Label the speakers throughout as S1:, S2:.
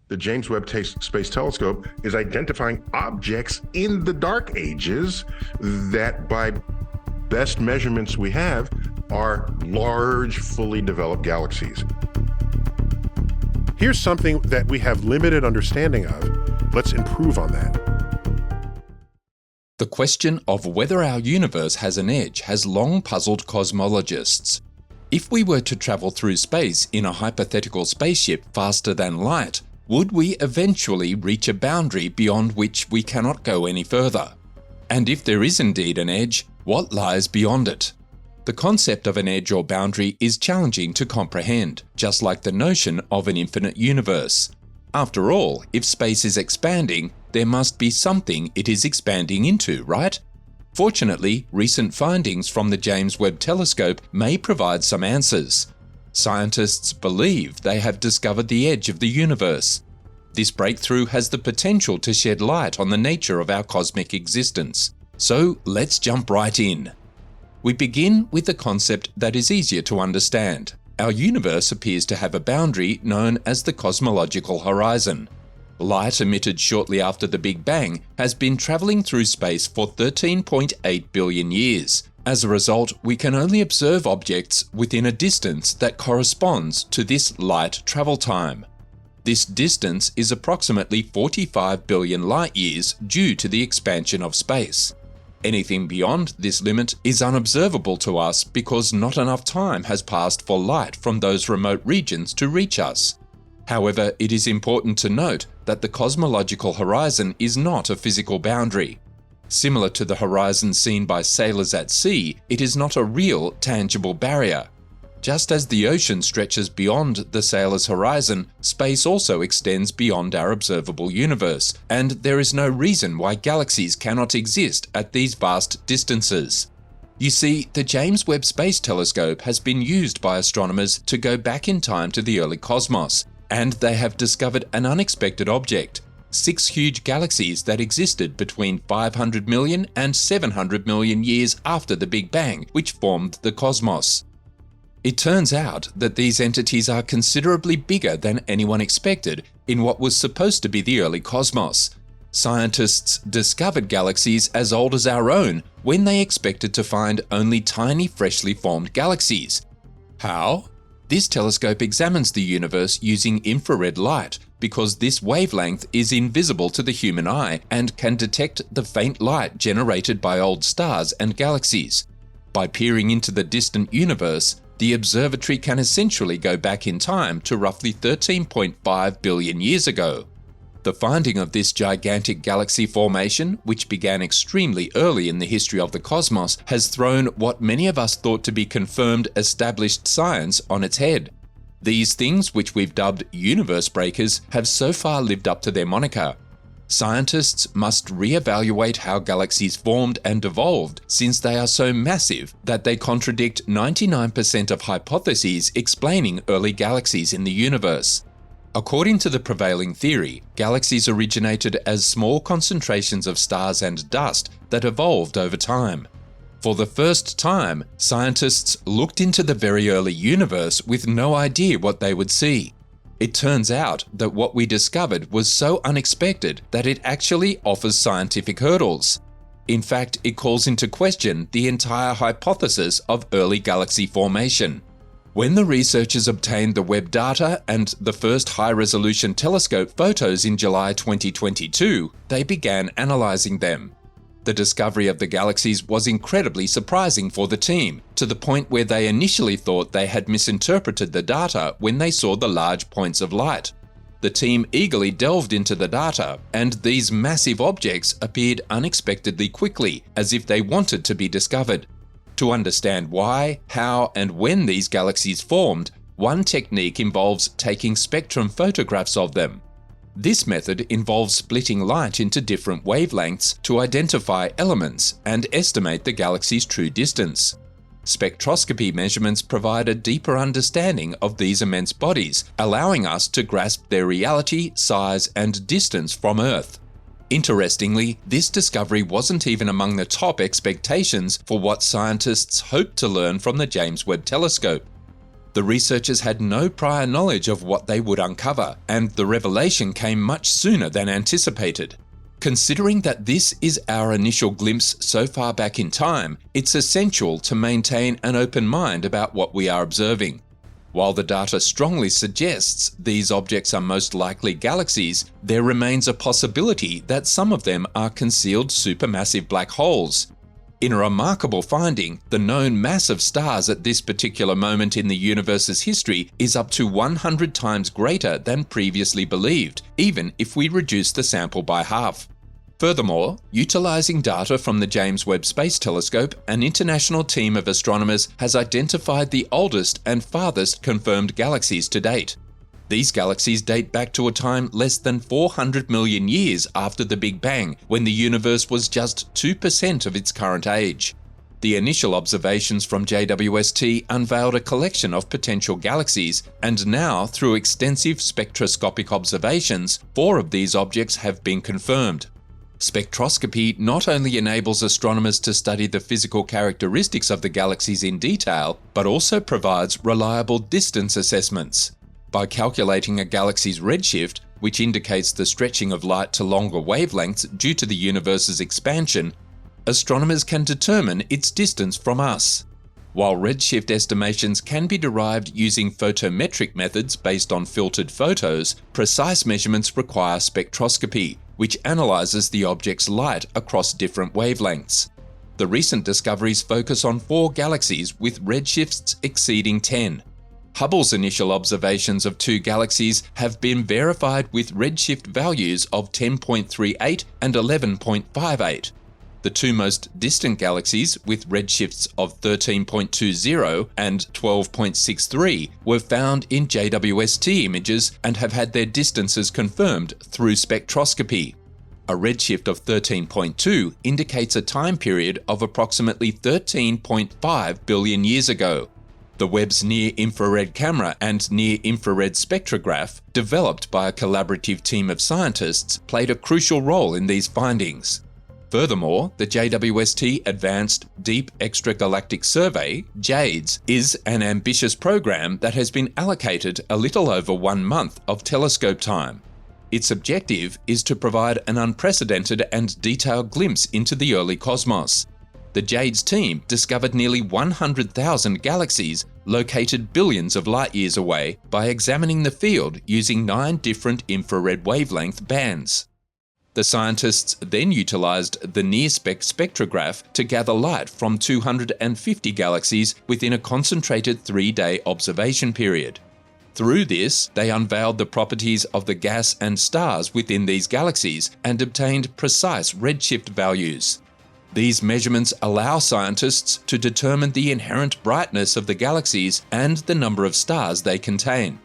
S1: the James Webb Space Telescope is identifying objects in the dark ages that, by best measurements we have, are large, fully developed galaxies. Here's something that we have limited understanding of. Let's improve on that.
S2: The question of whether our universe has an edge has long puzzled cosmologists. If we were to travel through space in a hypothetical spaceship faster than light, would we eventually reach a boundary beyond which we cannot go any further? And if there is indeed an edge, what lies beyond it? The concept of an edge or boundary is challenging to comprehend, just like the notion of an infinite universe. After all, if space is expanding, there must be something it is expanding into, right? Fortunately, recent findings from the James Webb Telescope may provide some answers. Scientists believe they have discovered the edge of the universe. This breakthrough has the potential to shed light on the nature of our cosmic existence. So let's jump right in. We begin with the concept that is easier to understand. Our universe appears to have a boundary known as the cosmological horizon. Light emitted shortly after the Big Bang has been traveling through space for 13.8 billion years. As a result, we can only observe objects within a distance that corresponds to this light travel time. This distance is approximately 45 billion light-years due to the expansion of space. Anything beyond this limit is unobservable to us because not enough time has passed for light from those remote regions to reach us. However, it is important to note that the cosmological horizon is not a physical boundary. Similar to the horizon seen by sailors at sea, it is not a real, tangible barrier. Just as the ocean stretches beyond the sailor's horizon, space also extends beyond our observable universe, and there is no reason why galaxies cannot exist at these vast distances. You see, the James Webb Space Telescope has been used by astronomers to go back in time to the early cosmos, and they have discovered an unexpected object: 6 huge galaxies that existed between 500 million and 700 million years after the Big Bang, which formed the cosmos. It turns out that these entities are considerably bigger than anyone expected in what was supposed to be the early cosmos. Scientists discovered galaxies as old as our own when they expected to find only tiny, freshly formed galaxies. How? This telescope examines the universe using infrared light because this wavelength is invisible to the human eye and can detect the faint light generated by old stars and galaxies. By peering into the distant universe, the observatory can essentially go back in time to roughly 13.5 billion years ago. The finding of this gigantic galaxy formation, which began extremely early in the history of the cosmos, has thrown what many of us thought to be confirmed established science on its head. These things, which we've dubbed universe breakers, have so far lived up to their moniker. Scientists must reevaluate how galaxies formed and evolved, since they are so massive that they contradict 99% of hypotheses explaining early galaxies in the universe. According to the prevailing theory, galaxies originated as small concentrations of stars and dust that evolved over time. For the first time, scientists looked into the very early universe with no idea what they would see. It turns out that what we discovered was so unexpected that it actually offers scientific hurdles. In fact, it calls into question the entire hypothesis of early galaxy formation. When the researchers obtained the Webb data and the first high-resolution telescope photos in July 2022, they began analyzing them. The discovery of the galaxies was incredibly surprising for the team, to the point where they initially thought they had misinterpreted the data when they saw the large points of light. The team eagerly delved into the data, and these massive objects appeared unexpectedly quickly, as if they wanted to be discovered. To understand why, how, and when these galaxies formed, one technique involves taking spectrum photographs of them. This method involves splitting light into different wavelengths to identify elements and estimate the galaxy's true distance. Spectroscopy measurements provide a deeper understanding of these immense bodies, allowing us to grasp their reality, size, and distance from Earth. Interestingly, this discovery wasn't even among the top expectations for what scientists hoped to learn from the James Webb Telescope. The researchers had no prior knowledge of what they would uncover, and the revelation came much sooner than anticipated. Considering that this is our initial glimpse so far back in time, it's essential to maintain an open mind about what we are observing. While the data strongly suggests these objects are most likely galaxies, there remains a possibility that some of them are concealed supermassive black holes. In a remarkable finding, the known mass of stars at this particular moment in the universe's history is up to 100 times greater than previously believed, even if we reduce the sample by half. Furthermore, utilizing data from the James Webb Space Telescope, an international team of astronomers has identified the oldest and farthest confirmed galaxies to date. These galaxies date back to a time less than 400 million years after the Big Bang, when the universe was just 2% of its current age. The initial observations from JWST unveiled a collection of potential galaxies, and now, through extensive spectroscopic observations, 4 of these objects have been confirmed. Spectroscopy not only enables astronomers to study the physical characteristics of the galaxies in detail, but also provides reliable distance assessments. By calculating a galaxy's redshift, which indicates the stretching of light to longer wavelengths due to the universe's expansion, astronomers can determine its distance from us. While redshift estimations can be derived using photometric methods based on filtered photos, precise measurements require spectroscopy, which analyzes the object's light across different wavelengths. The recent discoveries focus on 4 galaxies with redshifts exceeding 10. Hubble's initial observations of 2 galaxies have been verified with redshift values of 10.38 and 11.58. The 2 most distant galaxies, with redshifts of 13.20 and 12.63, were found in JWST images and have had their distances confirmed through spectroscopy. A redshift of 13.2 indicates a time period of approximately 13.5 billion years ago. The Webb's near-infrared camera and near-infrared spectrograph, developed by a collaborative team of scientists, played a crucial role in these findings. Furthermore, the JWST Advanced Deep Extragalactic Survey, JADES, is an ambitious program that has been allocated a little over 1 month of telescope time. Its objective is to provide an unprecedented and detailed glimpse into the early cosmos. The JADES team discovered nearly 100,000 galaxies located billions of light years away by examining the field using 9 different infrared wavelength bands. The scientists then utilized the near-spec spectrograph to gather light from 250 galaxies within a concentrated 3-day observation period. Through this, they unveiled the properties of the gas and stars within these galaxies and obtained precise redshift values. These measurements allow scientists to determine the inherent brightness of the galaxies and the number of stars they contain.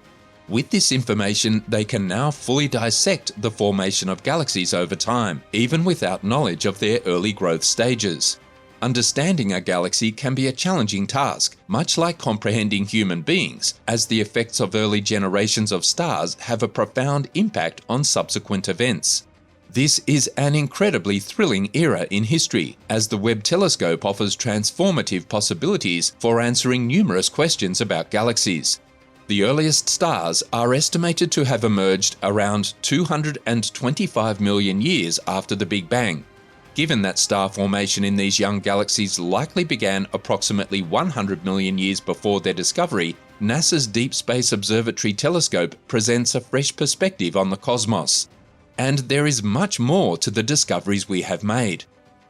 S2: With this information, they can now fully dissect the formation of galaxies over time, even without knowledge of their early growth stages. Understanding a galaxy can be a challenging task, much like comprehending human beings, as the effects of early generations of stars have a profound impact on subsequent events. This is an incredibly thrilling era in history, as the Webb Telescope offers transformative possibilities for answering numerous questions about galaxies. The earliest stars are estimated to have emerged around 225 million years after the Big Bang. Given that star formation in these young galaxies likely began approximately 100 million years before their discovery, NASA's Deep Space Observatory telescope presents a fresh perspective on the cosmos. And there is much more to the discoveries we have made.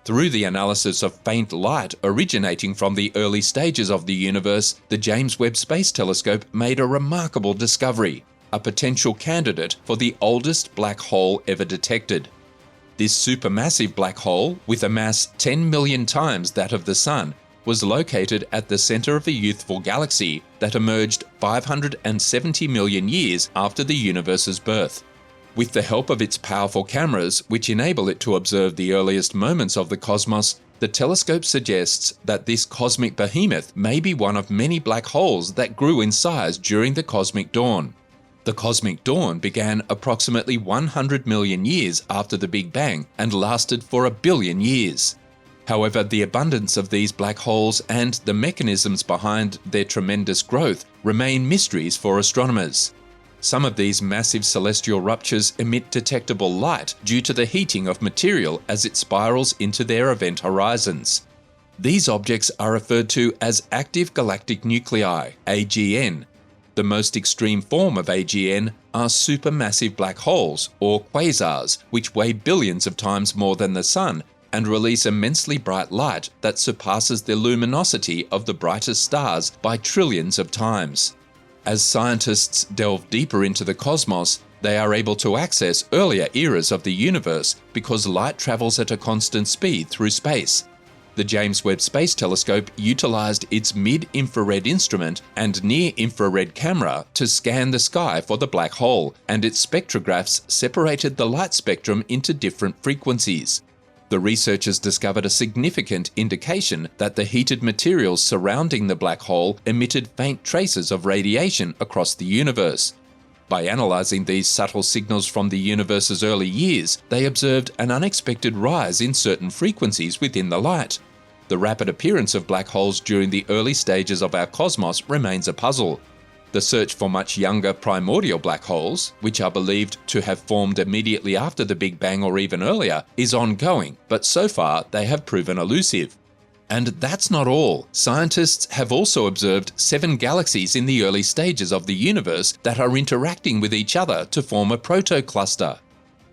S2: Through the analysis of faint light originating from the early stages of the universe, the James Webb Space Telescope made a remarkable discovery, a potential candidate for the oldest black hole ever detected. This supermassive black hole, with a mass 10 million times that of the Sun, was located at the center of a youthful galaxy that emerged 570 million years after the universe's birth. With the help of its powerful cameras, which enable it to observe the earliest moments of the cosmos, the telescope suggests that this cosmic behemoth may be one of many black holes that grew in size during the cosmic dawn. The cosmic dawn began approximately 100 million years after the Big Bang and lasted for 1 billion years. However, the abundance of these black holes and the mechanisms behind their tremendous growth remain mysteries for astronomers. Some of these massive celestial ruptures emit detectable light due to the heating of material as it spirals into their event horizons. These objects are referred to as active galactic nuclei, AGN. The most extreme form of AGN are supermassive black holes, or quasars, which weigh billions of times more than the Sun and release immensely bright light that surpasses the luminosity of the brightest stars by trillions of times. As scientists delve deeper into the cosmos, they are able to access earlier eras of the universe because light travels at a constant speed through space. The James Webb Space Telescope utilized its mid-infrared instrument and near-infrared camera to scan the sky for the black hole, and its spectrographs separated the light spectrum into different frequencies. The researchers discovered a significant indication that the heated materials surrounding the black hole emitted faint traces of radiation across the universe. By analyzing these subtle signals from the universe's early years, they observed an unexpected rise in certain frequencies within the light. The rapid appearance of black holes during the early stages of our cosmos remains a puzzle. The search for much younger primordial black holes, which are believed to have formed immediately after the Big Bang or even earlier, is ongoing, but so far they have proven elusive. And that's not all. Scientists have also observed 7 galaxies in the early stages of the universe that are interacting with each other to form a protocluster.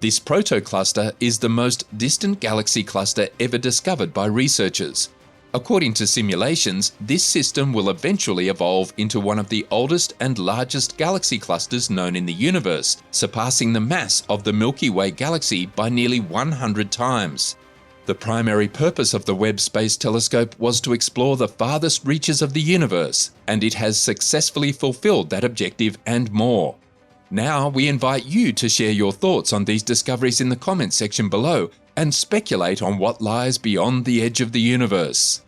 S2: This protocluster is the most distant galaxy cluster ever discovered by researchers. According to simulations, this system will eventually evolve into one of the oldest and largest galaxy clusters known in the universe, surpassing the mass of the Milky Way galaxy by nearly 100 times. The primary purpose of the Webb Space Telescope was to explore the farthest reaches of the universe, and it has successfully fulfilled that objective and more. Now we invite you to share your thoughts on these discoveries in the comments section below and speculate on what lies beyond the edge of the universe.